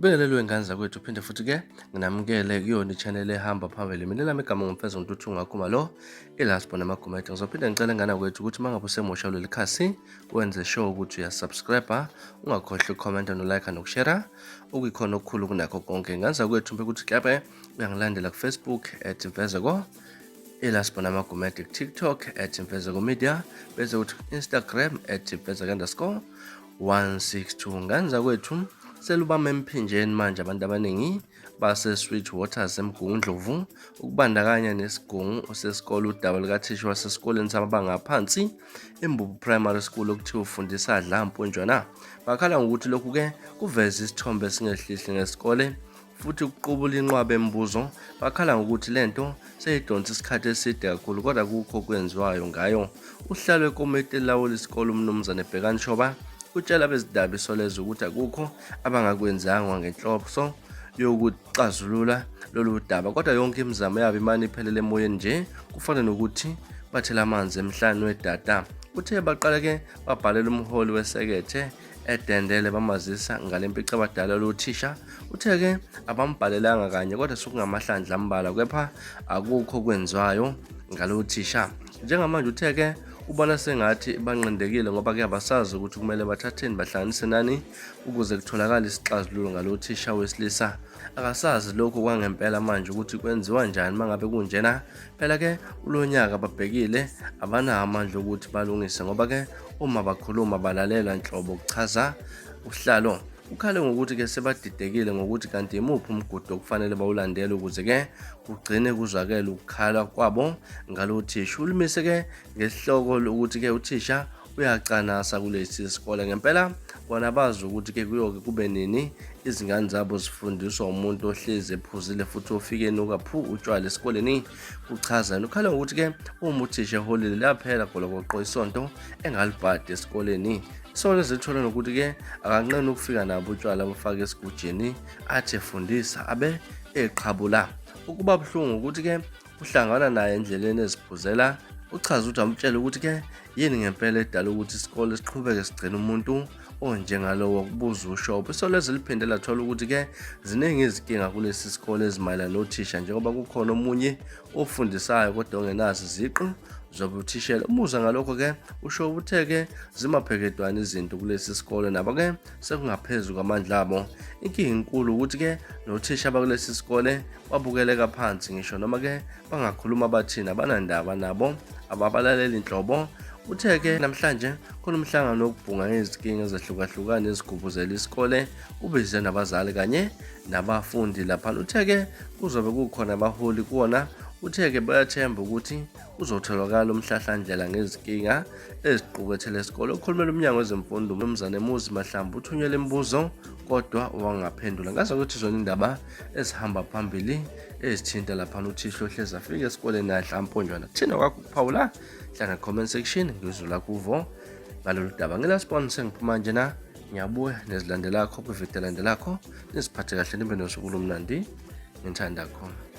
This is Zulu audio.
Ngibingelele wengane zakwethu phinde futhi ke nginamukele kuyona i-channel ehamba phambili. Mina lami igama ngumfeza Ntuthu Ngakuma lo ilaspo namagumente. Ngizophinde ngicela ngana kwethu ukuthi mangabe usemusha leli khasi wenze sure ukuthi uyasubscribe, ungakhohlwa ucomment no like no share. Ukukhona okukhulu kunakho konke. Ngane zakwethu ukuthi klape uyangilandela ku Facebook @mfezeko, ilaspo namagumente ku TikTok @mfezeko media, bese uthi Instagram @mfezeko_162. Ngane zakwethu selubama emphinjeni manje abantu abaningi base Sweet Waters eMgungundlovu ukubandakanya nesigungu osesikole udaba likathisha wasesikoleni samabanga aphansi eMbubu Primary School okuthiwa ufundisa adla mponjwana. Bakhala ngokuthi lokhu ke kuveza isithombe singehlihle ngesikole futhi ukuqubula inqwabe embuzo. Bakhala ngokuthi lento seyidonsa isikhathi eside kakhulu kodwa kukho kwenziwayo ngayo. Uhlalo wekomiti elawula isikole umnumzane Bhekani Shoba utshela bezidaba isoleza ukuthi akukho abangakwenzanga ngenhloso yokuxazulula lolu daba, kodwa yonke imizamo yabo imani iphelele emoyeni nje kufana nokuthi bathela amanzi emhlane wedada. Uthe baqala ke babhalela umholi wesekethe edendele bamazisa ngale mpica abadala lo thisha. Uthe ke abambhalelanga kanye kodwa sokungamahlandla ambala kepha akukho kwenziwayo ngalo thisha. Njengamanje uthe ke ubona sengathi banqindekile ngoba ke abasazi ukuthi kumele bathatheni bahlanganise nani ukuze kutholakale isixazululo ngalo thisha wesilisa. Akasazi lokho kwangempela manje ukuthi kwenziwa njani mangabe kunjena. Phela ke ulonyaka babhekile abanawo amandla ukuthi balungise ngoba ke uma bakhuluma balalela nhlobo ukuchaza uhlalo. Ukhale ngokuthi ke sebadidekile ngokuthi kanti imuphi umgudu okufanele bawulandele ukuze ke kugcine kuzwakela ukukhala kwabo ngalo thisha. Ulimise ke ngesihloko ukuthi ke uthisha uyacanasa kulesi sikole. Ngempela bona bazi ukuthi ke kuyoke kube nini izingane zabo zifundiswa umuntu ohlezi ephuzile futhi ofike nokaphu utshwala esikoleni kuchaza. Ukhala ngokuthi ke uma uthisha eholile laphela golokoqo isonto engalibhadi esikoleni. Isole zithola nokuthi ke akanqeni ukufika nabo utshwala bafake esigujini athi efundisa abe eqhabula. Ukuba buhlungu ukuthi ke uhlangana naye endleleni eziphuzela uchaza ukuthi amtshela ukuthi ke yini ngempela edala ukuthi isikole siqhubeke sigcina umuntu onjengalowo kubuza uShopo. Isole ziliphinde lathola ukuthi ke ziningi izinkinga kulesi sikole ezimayelana nothisha njengoba kukhona omunye ofundisayo kodwa ongenazo iziqu zobuthishela. Umuza ngalokho ke uShopo uthe ke zimaphekedwane izinto kulesi sikole nabo ke sekungaphezulu kwamandla abo. Inkinga inkulu ukuthi ke nothisha bakulesi sikole babukeleka phansi ngisho noma ke bangakhuluma bathina abanandaba nabo ababalaleli inhlobo. Uthe ke namhlanje khona umhlangano wokubhunga ngezinkinga ezahlukahlukene ezigubuzela isikole ubize nabazali kanye nabafundi lapha. Uthe ke kuzobe kukhona abaholi kuona. Uthe ke bayathemba ukuthi uzotholakala umhlahlandlela ngezinkinga eziqukethele isikole. Ukhulumela umnyango wezemfundo umnumzane Muzi Mahlambu uthunyelwe imibuzo kodwa wangaphendula. Ngaze ukuthi zona indaba ezihamba phambili ezithinta lapha uthisha ohlezi afika esikoleni adla mponjwana. Kuthina kwakho ukuphawula hlanga comment section ngizula kuvo ngalolu daba. Ngilasponsor ngiphuma nje na ngiyabuya nezilandelakho kwivideo landelakho. Nisiphathe kahle nibe nosuku lomnandi. Ngithanda khona.